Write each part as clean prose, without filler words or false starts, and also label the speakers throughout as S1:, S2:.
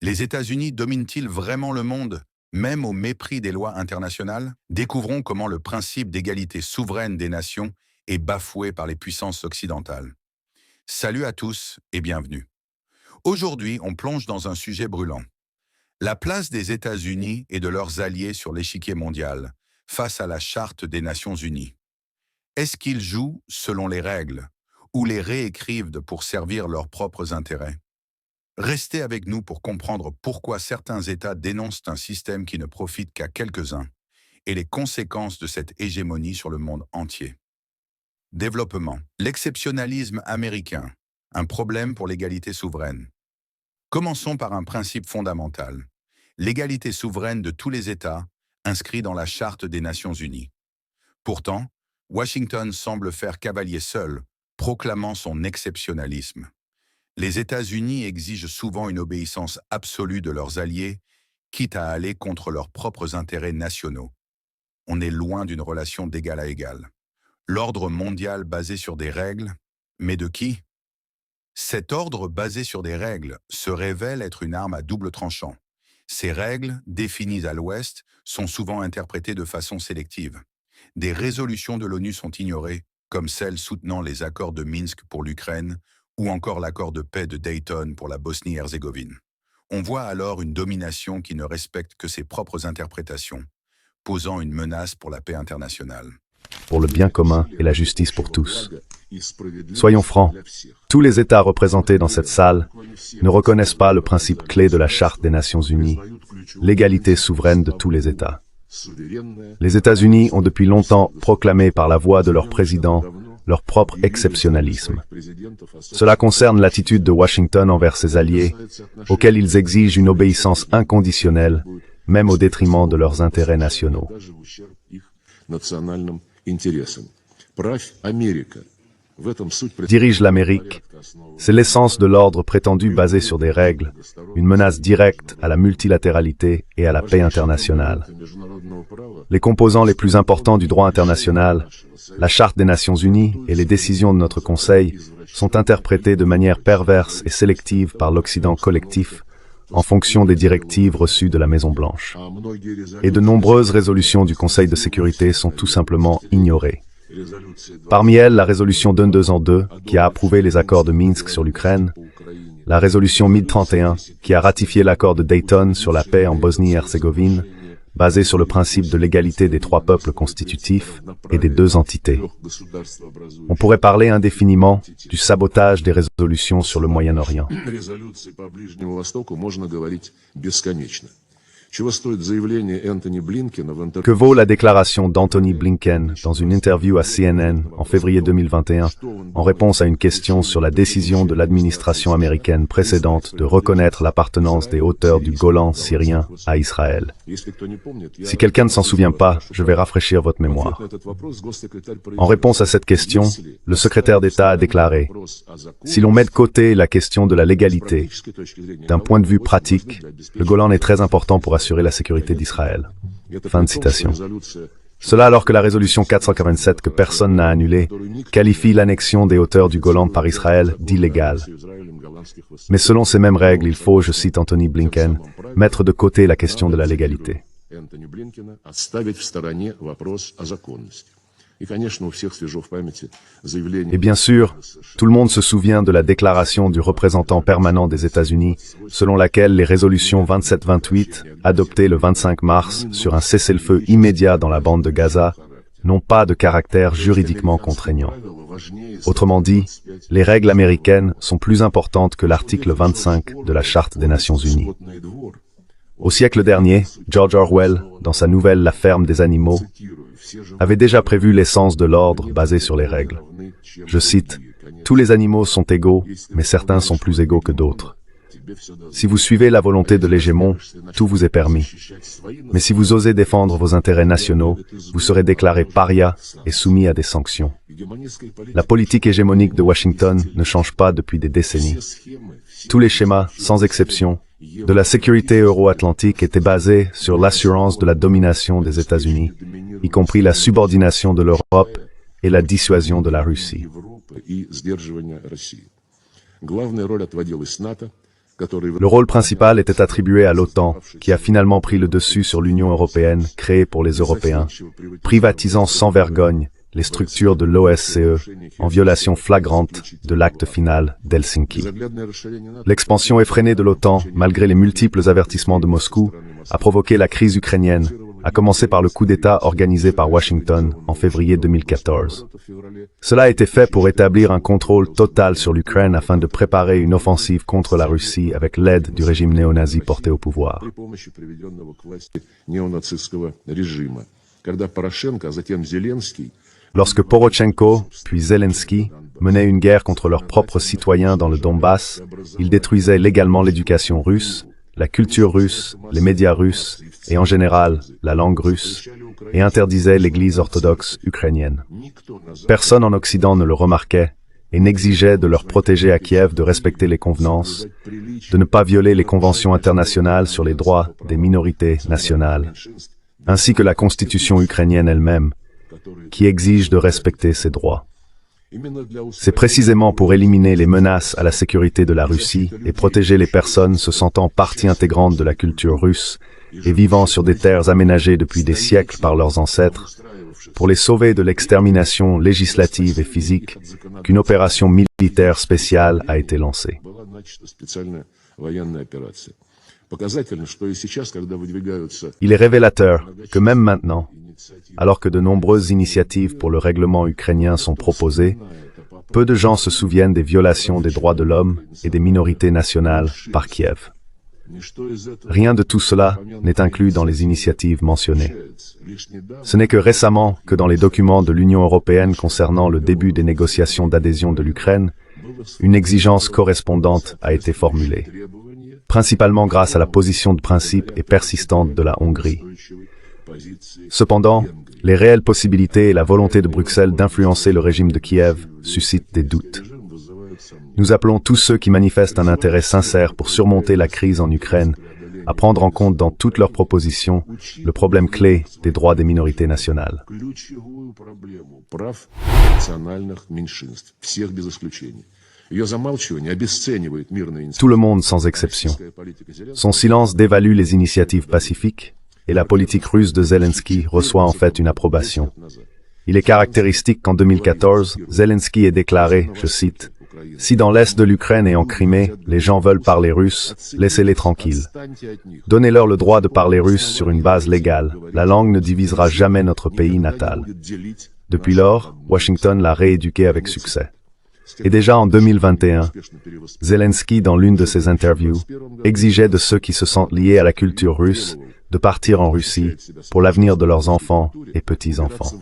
S1: Les États-Unis dominent-ils vraiment le monde, même au mépris des lois internationales? Découvrons comment le principe d'égalité souveraine des nations est bafoué par les puissances occidentales. Salut à tous et bienvenue. Aujourd'hui, on plonge dans un sujet brûlant. La place des États-Unis et de leurs alliés sur l'échiquier mondial face à la Charte des Nations Unies. Est-ce qu'ils jouent selon les règles ou les réécrivent pour servir leurs propres intérêts? Restez avec nous pour comprendre pourquoi certains États dénoncent un système qui ne profite qu'à quelques-uns et les conséquences de cette hégémonie sur le monde entier. Développement. L'exceptionnalisme américain, un problème pour l'égalité souveraine. Commençons par un principe fondamental. L'égalité souveraine de tous les États, inscrit dans la Charte des Nations Unies. Pourtant, Washington semble faire cavalier seul, proclamant son exceptionnalisme. Les États-Unis exigent souvent une obéissance absolue de leurs alliés, quitte à aller contre leurs propres intérêts nationaux. On est loin d'une relation d'égal à égal. L'ordre mondial basé sur des règles, mais de qui? Cet ordre basé sur des règles se révèle être une arme à double tranchant. Ces règles, définies à l'Ouest, sont souvent interprétées de façon sélective. Des résolutions de l'ONU sont ignorées, comme celles soutenant les accords de Minsk pour l'Ukraine, ou encore l'accord de paix de Dayton pour la Bosnie-Herzégovine. On voit alors une domination qui ne respecte que ses propres interprétations, posant une menace pour la paix internationale.
S2: Pour le bien commun et la justice pour tous. Soyons francs, tous les États représentés dans cette salle ne reconnaissent pas le principe clé de la Charte des Nations Unies, l'égalité souveraine de tous les États. Les États-Unis ont depuis longtemps proclamé par la voix de leur président leur propre exceptionnalisme. Cela concerne l'attitude de Washington envers ses alliés, auxquels ils exigent une obéissance inconditionnelle, même au détriment de leurs intérêts nationaux. Dirige l'Amérique, c'est l'essence de l'ordre prétendu basé sur des règles, une menace directe à la multilatéralité et à la paix internationale. Les composants les plus importants du droit international, la Charte des Nations Unies et les décisions de notre Conseil sont interprétés de manière perverse et sélective par l'Occident collectif en fonction des directives reçues de la Maison-Blanche. Et de nombreuses résolutions du Conseil de sécurité sont tout simplement ignorées. Parmi elles, la résolution 2202, qui a approuvé les accords de Minsk sur l'Ukraine, la résolution 1031, qui a ratifié l'accord de Dayton sur la paix en Bosnie-Herzégovine, basé sur le principe de l'égalité des trois peuples constitutifs et des deux entités. On pourrait parler indéfiniment du sabotage des résolutions sur le Moyen-Orient. Que vaut la déclaration d'Anthony Blinken dans une interview à CNN en février 2021 en réponse à une question sur la décision de l'administration américaine précédente de reconnaître l'appartenance des hauteurs du Golan syrien à Israël? Si quelqu'un ne s'en souvient pas, je vais rafraîchir votre mémoire. En réponse à cette question, le secrétaire d'État a déclaré « Si l'on met de côté la question de la légalité, d'un point de vue pratique, le Golan est très important pour assurer la sécurité d'Israël. » Fin de citation. Cela alors que la résolution 447 que personne n'a annulée qualifie l'annexion des hauteurs du Golan par Israël d'illégale. Mais selon ces mêmes règles, il faut, je cite Anthony Blinken, mettre de côté la question de la légalité. Et bien sûr, tout le monde se souvient de la déclaration du représentant permanent des États-Unis, selon laquelle les résolutions 27-28, adoptées le 25 mars sur un cessez-le-feu immédiat dans la bande de Gaza, n'ont pas de caractère juridiquement contraignant. Autrement dit, les règles américaines sont plus importantes que l'article 25 de la Charte des Nations Unies. Au siècle dernier, George Orwell, dans sa nouvelle La ferme des animaux, avait déjà prévu l'essence de l'ordre basé sur les règles. Je cite, « Tous les animaux sont égaux, mais certains sont plus égaux que d'autres. Si vous suivez la volonté de l'hégémon, tout vous est permis. Mais si vous osez défendre vos intérêts nationaux, vous serez déclaré paria et soumis à des sanctions. » La politique hégémonique de Washington ne change pas depuis des décennies. Tous les schémas, sans exception, de la sécurité euro-atlantique étaient basés sur l'assurance de la domination des États-Unis, y compris la subordination de l'Europe et la dissuasion de la Russie. Le rôle principal était attribué à l'OTAN, qui a finalement pris le dessus sur l'Union européenne, créée pour les Européens, privatisant sans vergogne les structures de l'OSCE en violation flagrante de l'acte final d'Helsinki. L'expansion effrénée de l'OTAN, malgré les multiples avertissements de Moscou, a provoqué la crise ukrainienne, à commencer par le coup d'État organisé par Washington en février 2014. Cela a été fait pour établir un contrôle total sur l'Ukraine afin de préparer une offensive contre la Russie avec l'aide du régime néo-nazi porté au pouvoir. Lorsque Porochenko, puis Zelensky, menaient une guerre contre leurs propres citoyens dans le Donbass, ils détruisaient légalement l'éducation russe, la culture russe, les médias russes et en général la langue russe, et interdisaient l'Église orthodoxe ukrainienne. Personne en Occident ne le remarquait et n'exigeait de leur protéger à Kiev de respecter les convenances, de ne pas violer les conventions internationales sur les droits des minorités nationales, ainsi que la constitution ukrainienne elle-même, qui exige de respecter ces droits. C'est précisément pour éliminer les menaces à la sécurité de la Russie et protéger les personnes se sentant partie intégrante de la culture russe et vivant sur des terres aménagées depuis des siècles par leurs ancêtres, pour les sauver de l'extermination législative et physique, qu'une opération militaire spéciale a été lancée. Il est révélateur que même maintenant, alors que de nombreuses initiatives pour le règlement ukrainien sont proposées, peu de gens se souviennent des violations des droits de l'homme et des minorités nationales par Kiev. Rien de tout cela n'est inclus dans les initiatives mentionnées. Ce n'est que récemment que dans les documents de l'Union européenne concernant le début des négociations d'adhésion de l'Ukraine, une exigence correspondante a été formulée, principalement grâce à la position de principe et persistante de la Hongrie. Cependant, les réelles possibilités et la volonté de Bruxelles d'influencer le régime de Kiev suscitent des doutes. Nous appelons tous ceux qui manifestent un intérêt sincère pour surmonter la crise en Ukraine à prendre en compte dans toutes leurs propositions le problème clé des droits des minorités nationales. Tout le monde sans exception. Son silence dévalue les initiatives pacifiques et la politique russe de Zelensky reçoit en fait une approbation. Il est caractéristique qu'en 2014, Zelensky ait déclaré, je cite, « Si dans l'est de l'Ukraine et en Crimée, les gens veulent parler russe, laissez-les tranquilles. Donnez-leur le droit de parler russe sur une base légale. La langue ne divisera jamais notre pays natal. » Depuis lors, Washington l'a rééduqué avec succès. Et déjà en 2021, Zelensky, dans l'une de ses interviews, exigeait de ceux qui se sentent liés à la culture russe de partir en Russie pour l'avenir de leurs enfants et petits-enfants.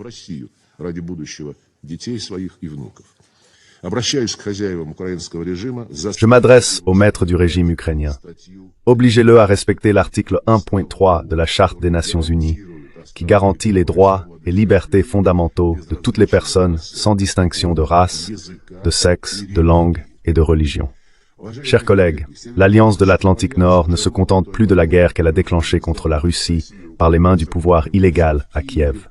S2: Je m'adresse aux maîtres du régime ukrainien. Obligez-le à respecter l'article 1.3 de la Charte des Nations Unies, qui garantit les droits et libertés fondamentaux de toutes les personnes sans distinction de race, de sexe, de langue et de religion. Chers collègues, l'Alliance de l'Atlantique Nord ne se contente plus de la guerre qu'elle a déclenchée contre la Russie par les mains du pouvoir illégal à Kiev.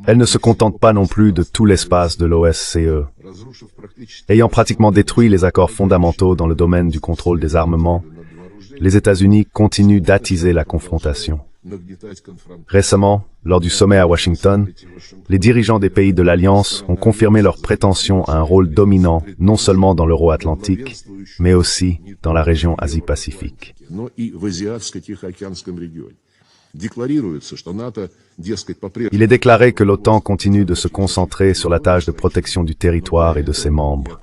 S2: Elle ne se contente pas non plus de tout l'espace de l'OSCE. Ayant pratiquement détruit les accords fondamentaux dans le domaine du contrôle des armements, les États-Unis continuent d'attiser la confrontation. Récemment, lors du sommet à Washington, les dirigeants des pays de l'Alliance ont confirmé leur prétention à un rôle dominant non seulement dans l'Euro-Atlantique, mais aussi dans la région Asie-Pacifique. Il est déclaré que l'OTAN continue de se concentrer sur la tâche de protection du territoire et de ses membres.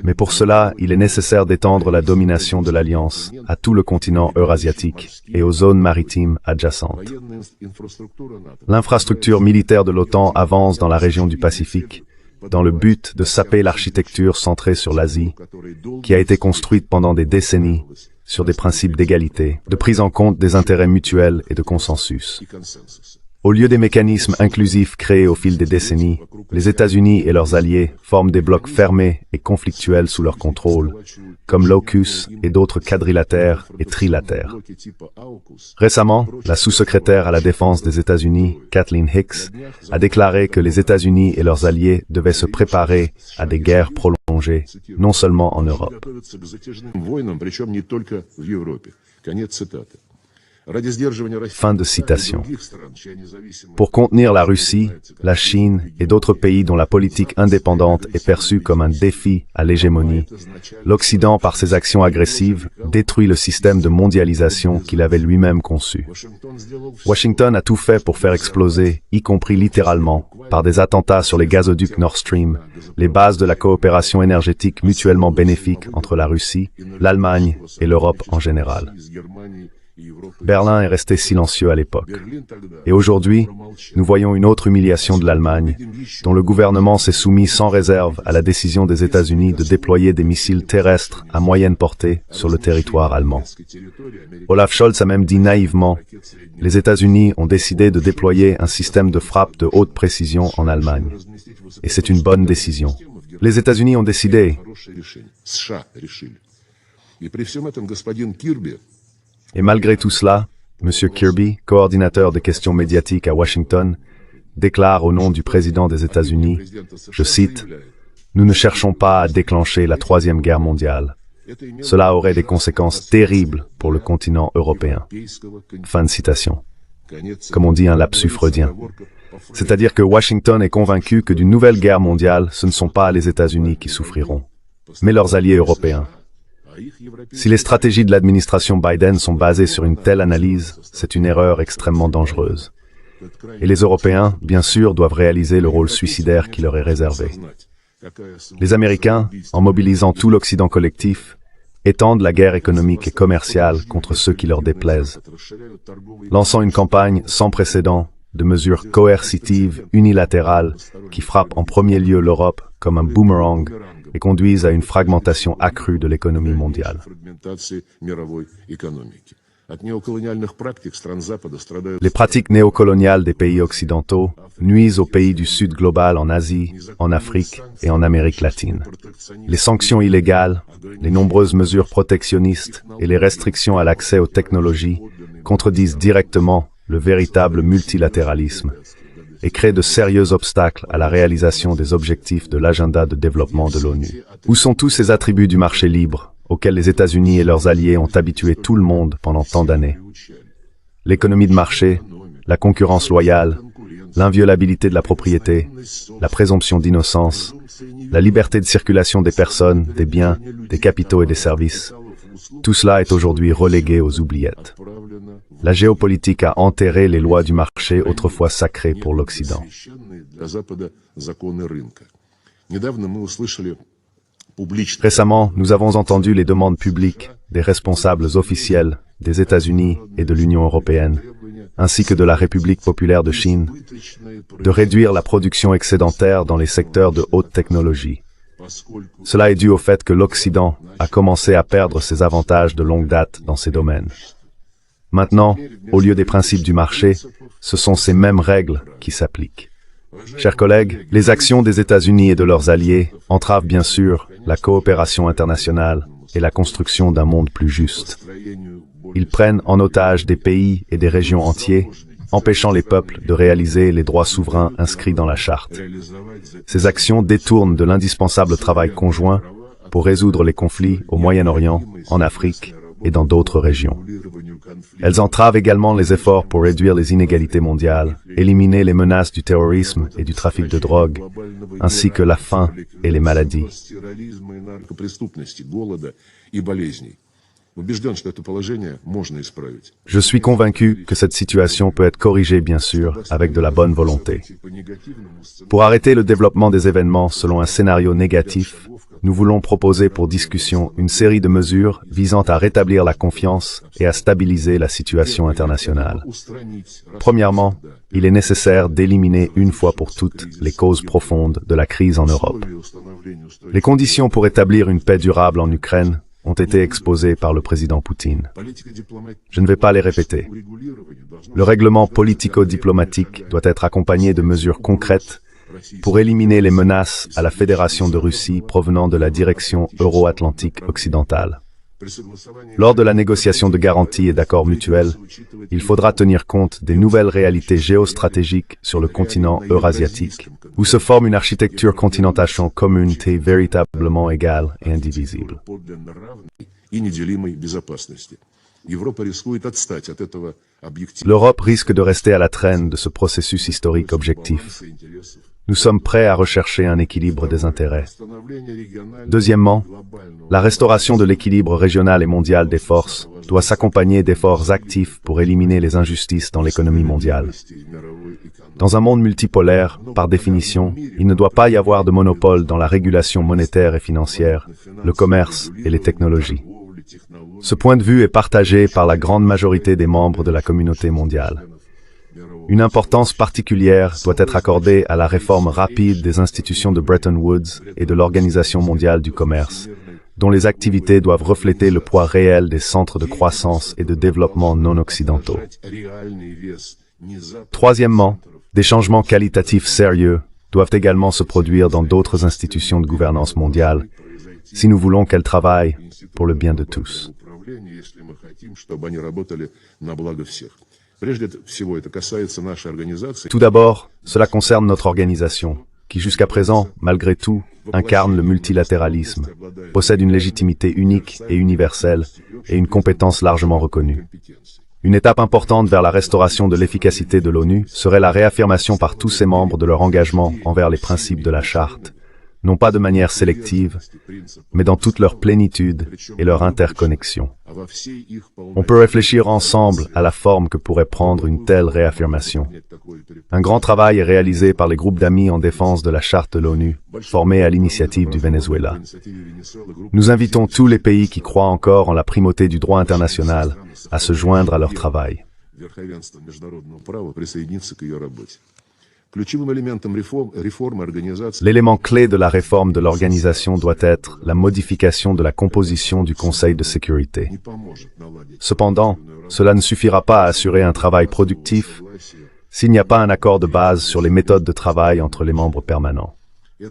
S2: Mais pour cela, il est nécessaire d'étendre la domination de l'Alliance à tout le continent eurasiatique et aux zones maritimes adjacentes. L'infrastructure militaire de l'OTAN avance dans la région du Pacifique, dans le but de saper l'architecture centrée sur l'Asie, qui a été construite pendant des décennies sur des principes d'égalité, de prise en compte des intérêts mutuels et de consensus. Au lieu des mécanismes inclusifs créés au fil des décennies, les États-Unis et leurs alliés forment des blocs fermés et conflictuels sous leur contrôle, comme l'AUKUS et d'autres quadrilatères et trilatères. Récemment, la sous-secrétaire à la défense des États-Unis, Kathleen Hicks, a déclaré que les États-Unis et leurs alliés devaient se préparer à des guerres prolongées, non seulement en Europe. Fin de citation. Pour contenir la Russie, la Chine et d'autres pays dont la politique indépendante est perçue comme un défi à l'hégémonie, l'Occident, par ses actions agressives, détruit le système de mondialisation qu'il avait lui-même conçu. Washington a tout fait pour faire exploser, y compris littéralement, par des attentats sur les gazoducs Nord Stream, les bases de la coopération énergétique mutuellement bénéfique entre la Russie, l'Allemagne et l'Europe en général. Berlin est resté silencieux à l'époque. Et aujourd'hui, nous voyons une autre humiliation de l'Allemagne, dont le gouvernement s'est soumis sans réserve à la décision des États-Unis de déployer des missiles terrestres à moyenne portée sur le territoire allemand. Olaf Scholz a même dit naïvement, « Les États-Unis ont décidé de déployer un système de frappe de haute précision en Allemagne. Et c'est une bonne décision. Les États-Unis ont décidé. » Et malgré tout cela, M. Kirby, coordinateur des questions médiatiques à Washington, déclare au nom du président des États-Unis, je cite, « Nous ne cherchons pas à déclencher la Troisième Guerre mondiale. Cela aurait des conséquences terribles pour le continent européen. » Fin de citation. Comme on dit un lapsus freudien. C'est-à-dire que Washington est convaincu que d'une nouvelle guerre mondiale, ce ne sont pas les États-Unis qui souffriront, mais leurs alliés européens. Si les stratégies de l'administration Biden sont basées sur une telle analyse, c'est une erreur extrêmement dangereuse. Et les Européens, bien sûr, doivent réaliser le rôle suicidaire qui leur est réservé. Les Américains, en mobilisant tout l'Occident collectif, étendent la guerre économique et commerciale contre ceux qui leur déplaisent, lançant une campagne sans précédent de mesures coercitives unilatérales qui frappent en premier lieu l'Europe comme un boomerang et conduisent à une fragmentation accrue de l'économie mondiale. Les pratiques néocoloniales des pays occidentaux nuisent aux pays du Sud global en Asie, en Afrique et en Amérique latine. Les sanctions illégales, les nombreuses mesures protectionnistes et les restrictions à l'accès aux technologies contredisent directement le véritable multilatéralisme et créent de sérieux obstacles à la réalisation des objectifs de l'agenda de développement de l'ONU. Où sont tous ces attributs du marché libre auxquels les États-Unis et leurs alliés ont habitué tout le monde pendant tant d'années? L'économie de marché, la concurrence loyale, l'inviolabilité de la propriété, la présomption d'innocence, la liberté de circulation des personnes, des biens, des capitaux et des services. Tout cela est aujourd'hui relégué aux oubliettes. La géopolitique a enterré les lois du marché autrefois sacrées pour l'Occident. Récemment, nous avons entendu les demandes publiques des responsables officiels des États-Unis et de l'Union européenne, ainsi que de la République populaire de Chine, de réduire la production excédentaire dans les secteurs de haute technologie. Cela est dû au fait que l'Occident a commencé à perdre ses avantages de longue date dans ces domaines. Maintenant, au lieu des principes du marché, ce sont ces mêmes règles qui s'appliquent. Chers collègues, les actions des États-Unis et de leurs alliés entravent bien sûr la coopération internationale et la construction d'un monde plus juste. Ils prennent en otage des pays et des régions entiers, empêchant les peuples de réaliser les droits souverains inscrits dans la Charte. Ces actions détournent de l'indispensable travail conjoint pour résoudre les conflits au Moyen-Orient, en Afrique et dans d'autres régions. Elles entravent également les efforts pour réduire les inégalités mondiales, éliminer les menaces du terrorisme et du trafic de drogue, ainsi que la faim et les maladies. Je suis convaincu que cette situation peut être corrigée, bien sûr, avec de la bonne volonté. Pour arrêter le développement des événements selon un scénario négatif, nous voulons proposer pour discussion une série de mesures visant à rétablir la confiance et à stabiliser la situation internationale. Premièrement, il est nécessaire d'éliminer une fois pour toutes les causes profondes de la crise en Europe. Les conditions pour établir une paix durable en Ukraine ont été exposés par le président Poutine. Je ne vais pas les répéter. Le règlement politico-diplomatique doit être accompagné de mesures concrètes pour éliminer les menaces à la Fédération de Russie provenant de la direction euro-atlantique occidentale. Lors de la négociation de garanties et d'accords mutuels, il faudra tenir compte des nouvelles réalités géostratégiques sur le continent eurasiatique, où se forme une architecture continentale commune véritablement égale et indivisible. L'Europe risque de rester à la traîne de ce processus historique objectif. Nous sommes prêts à rechercher un équilibre des intérêts. Deuxièmement, la restauration de l'équilibre régional et mondial des forces doit s'accompagner d'efforts actifs pour éliminer les injustices dans l'économie mondiale. Dans un monde multipolaire, par définition, il ne doit pas y avoir de monopole dans la régulation monétaire et financière, le commerce et les technologies. Ce point de vue est partagé par la grande majorité des membres de la communauté mondiale. Une importance particulière doit être accordée à la réforme rapide des institutions de Bretton Woods et de l'Organisation mondiale du commerce, dont les activités doivent refléter le poids réel des centres de croissance et de développement non occidentaux. Troisièmement, des changements qualitatifs sérieux doivent également se produire dans d'autres institutions de gouvernance mondiale, si nous voulons qu'elles travaillent pour le bien de tous. Tout d'abord, cela concerne notre organisation, qui jusqu'à présent, malgré tout, incarne le multilatéralisme, possède une légitimité unique et universelle et une compétence largement reconnue. Une étape importante vers la restauration de l'efficacité de l'ONU serait la réaffirmation par tous ses membres de leur engagement envers les principes de la Charte, non pas de manière sélective, mais dans toute leur plénitude et leur interconnexion. On peut réfléchir ensemble à la forme que pourrait prendre une telle réaffirmation. Un grand travail est réalisé par les groupes d'amis en défense de la Charte de l'ONU, formés à l'initiative du Venezuela. Nous invitons tous les pays qui croient encore en la primauté du droit international à se joindre à leur travail. L'élément clé de la réforme de l'organisation doit être la modification de la composition du Conseil de sécurité. Cependant, cela ne suffira pas à assurer un travail productif s'il n'y a pas un accord de base sur les méthodes de travail entre les membres permanents.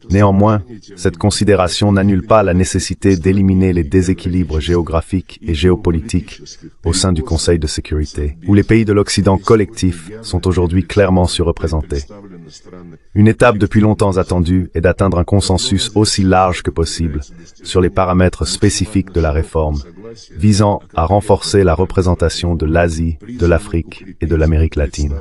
S2: Néanmoins, cette considération n'annule pas la nécessité d'éliminer les déséquilibres géographiques et géopolitiques au sein du Conseil de sécurité, où les pays de l'Occident collectif sont aujourd'hui clairement surreprésentés. Une étape depuis longtemps attendue est d'atteindre un consensus aussi large que possible sur les paramètres spécifiques de la réforme, visant à renforcer la représentation de l'Asie, de l'Afrique et de l'Amérique latine.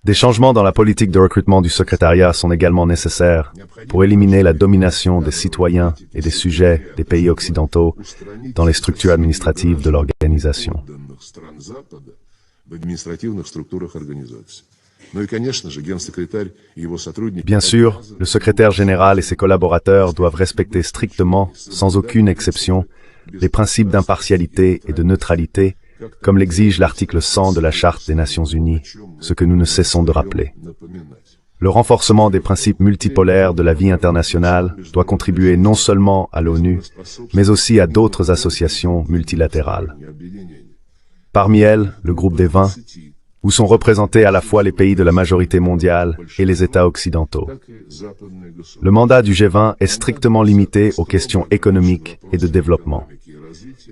S2: Des changements dans la politique de recrutement du secrétariat sont également nécessaires pour éliminer la domination des citoyens et des sujets des pays occidentaux dans les structures administratives de l'organisation. Bien sûr, le secrétaire général et ses collaborateurs doivent respecter strictement, sans aucune exception, les principes d'impartialité et de neutralité, comme l'exige l'article 100 de la Charte des Nations Unies, ce que nous ne cessons de rappeler. Le renforcement des principes multipolaires de la vie internationale doit contribuer non seulement à l'ONU, mais aussi à d'autres associations multilatérales. Parmi elles, le groupe des 20, où sont représentés à la fois les pays de la majorité mondiale et les États occidentaux. Le mandat du G20 est strictement limité aux questions économiques et de développement.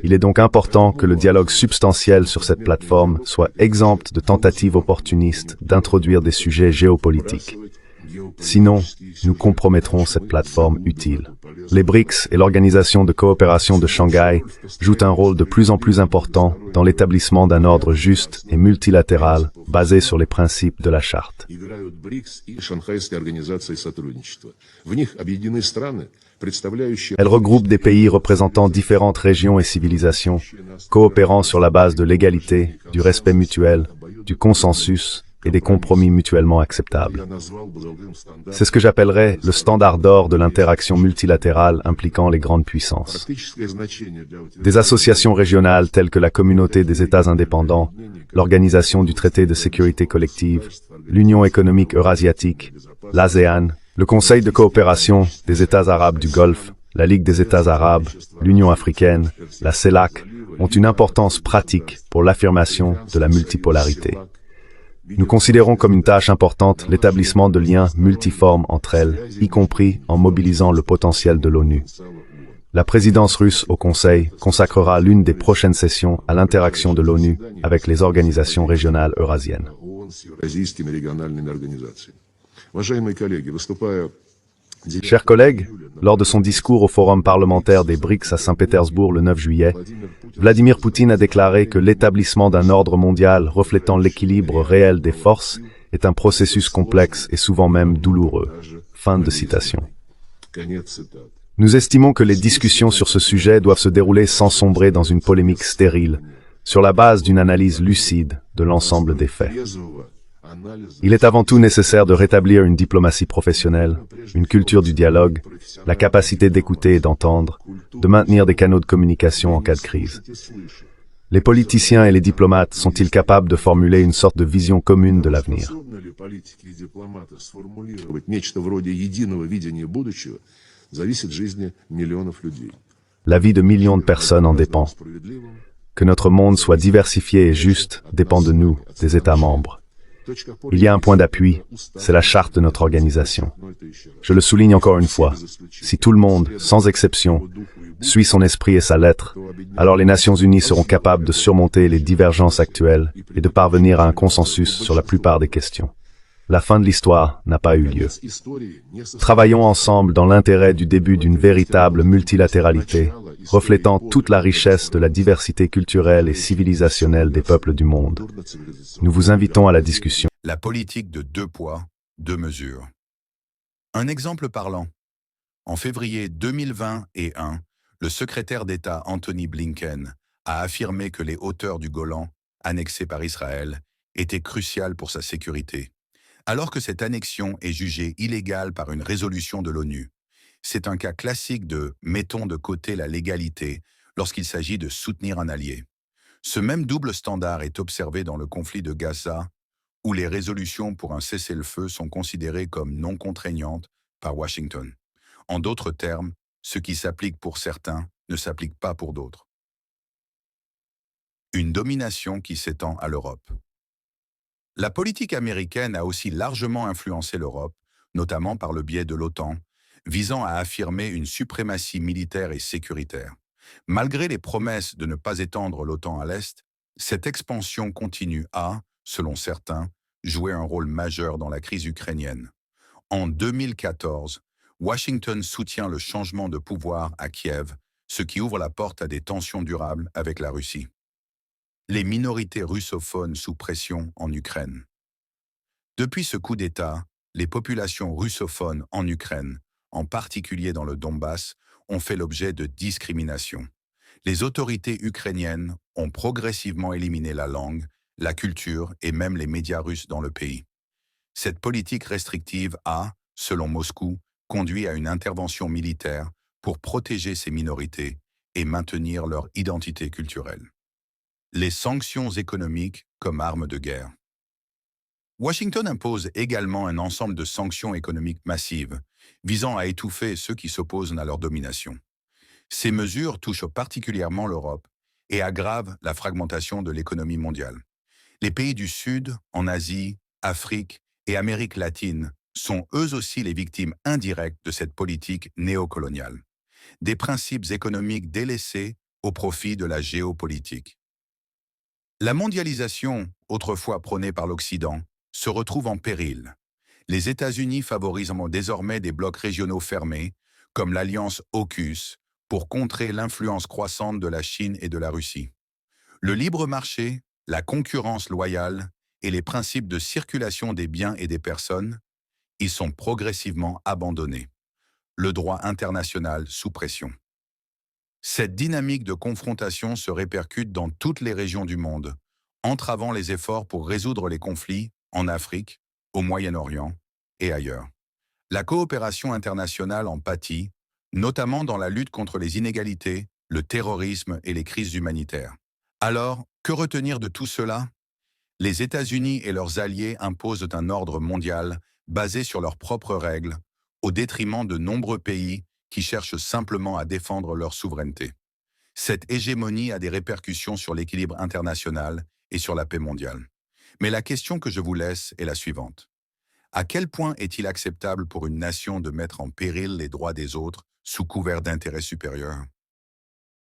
S2: Il est donc important que le dialogue substantiel sur cette plateforme soit exempt de tentatives opportunistes d'introduire des sujets géopolitiques. Sinon, nous compromettrons cette plateforme utile. Les BRICS et l'Organisation de coopération de Shanghai jouent un rôle de plus en plus important dans l'établissement d'un ordre juste et multilatéral basé sur les principes de la Charte. Elle regroupe des pays représentant différentes régions et civilisations, coopérant sur la base de l'égalité, du respect mutuel, du consensus et des compromis mutuellement acceptables. C'est ce que j'appellerais le standard d'or de l'interaction multilatérale impliquant les grandes puissances. Des associations régionales telles que la Communauté des États indépendants, l'Organisation du Traité de sécurité collective, l'Union économique eurasiatique, l'ASEAN, le Conseil de coopération des États arabes du Golfe la Ligue des États arabes, l'Union africaine, la CELAC ont une importance pratique pour l'affirmation de la multipolarité. Nous considérons comme une tâche importante l'établissement de liens multiformes entre elles, y compris en mobilisant le potentiel de l'ONU. La présidence russe au Conseil consacrera l'une des prochaines sessions à l'interaction de l'ONU avec les organisations régionales eurasiennes. Chers collègues, lors de son discours au Forum parlementaire des BRICS à Saint-Pétersbourg le 9 juillet, Vladimir Poutine a déclaré que l'établissement d'un ordre mondial reflétant l'équilibre réel des forces est un processus complexe et souvent même douloureux. Fin de citation. Nous estimons que les discussions sur ce sujet doivent se dérouler sans sombrer dans une polémique stérile, sur la base d'une analyse lucide de l'ensemble des faits. Il est avant tout nécessaire de rétablir une diplomatie professionnelle, une culture du dialogue, la capacité d'écouter et d'entendre, de maintenir des canaux de communication en cas de crise. Les politiciens et les diplomates sont-ils capables de formuler une sorte de vision commune de l'avenir? La vie de millions de personnes en dépend. Que notre monde soit diversifié et juste dépend de nous, des États membres. Il y a un point d'appui, c'est la charte de notre organisation. Je le souligne encore une fois, si tout le monde, sans exception, suit son esprit et sa lettre, alors les Nations Unies seront capables de surmonter les divergences actuelles et de parvenir à un consensus sur la plupart des questions. La fin de l'histoire n'a pas eu lieu. Travaillons ensemble dans l'intérêt du début d'une véritable multilatéralité, reflétant toute la richesse de la diversité culturelle et civilisationnelle des peuples du monde. Nous vous invitons à la discussion.
S1: La politique de 2 poids, 2 mesures. Un exemple parlant. En février 2021, le secrétaire d'État Anthony Blinken a affirmé que les hauteurs du Golan, annexées par Israël, étaient cruciales pour sa sécurité, alors que cette annexion est jugée illégale par une résolution de l'ONU. C'est un cas classique de « mettons de côté la légalité » lorsqu'il s'agit de soutenir un allié. Ce même double standard est observé dans le conflit de Gaza, où les résolutions pour un cessez-le-feu sont considérées comme non contraignantes par Washington. En d'autres termes, ce qui s'applique pour certains ne s'applique pas pour d'autres. Une domination qui s'étend à l'Europe. La politique américaine a aussi largement influencé l'Europe, notamment par le biais de l'OTAN, visant à affirmer une suprématie militaire et sécuritaire. Malgré les promesses de ne pas étendre l'OTAN à l'Est, cette expansion continue à, selon certains, jouer un rôle majeur dans la crise ukrainienne. En 2014, Washington soutient le changement de pouvoir à Kiev, ce qui ouvre la porte à des tensions durables avec la Russie. Les minorités russophones sous pression en Ukraine. Depuis ce coup d'État, les populations russophones en Ukraine, en particulier dans le Donbass, ont fait l'objet de discrimination. Les autorités ukrainiennes ont progressivement éliminé la langue, la culture et même les médias russes dans le pays. Cette politique restrictive a, selon Moscou, conduit à une intervention militaire pour protéger ces minorités et maintenir leur identité culturelle. Les sanctions économiques comme arme de guerre. Washington impose également un ensemble de sanctions économiques massives, visant à étouffer ceux qui s'opposent à leur domination. Ces mesures touchent particulièrement l'Europe et aggravent la fragmentation de l'économie mondiale. Les pays du Sud, en Asie, Afrique et Amérique latine sont eux aussi les victimes indirectes de cette politique néocoloniale. Des principes économiques délaissés au profit de la géopolitique. La mondialisation, autrefois prônée par l'Occident, se retrouve en péril. Les États-Unis favorisent désormais des blocs régionaux fermés, comme l'alliance AUKUS, pour contrer l'influence croissante de la Chine et de la Russie. Le libre marché, la concurrence loyale et les principes de circulation des biens et des personnes, ils sont progressivement abandonnés. Le droit international sous pression. Cette dynamique de confrontation se répercute dans toutes les régions du monde, entravant les efforts pour résoudre les conflits en Afrique, au Moyen-Orient et ailleurs. La coopération internationale en pâtit, notamment dans la lutte contre les inégalités, le terrorisme et les crises humanitaires. Alors, que retenir de tout cela? Les États-Unis et leurs alliés imposent un ordre mondial basé sur leurs propres règles, au détriment de nombreux pays qui cherchent simplement à défendre leur souveraineté. Cette hégémonie a des répercussions sur l'équilibre international et sur la paix mondiale. Mais la question que je vous laisse est la suivante. À quel point est-il acceptable pour une nation de mettre en péril les droits des autres sous couvert d'intérêts supérieurs?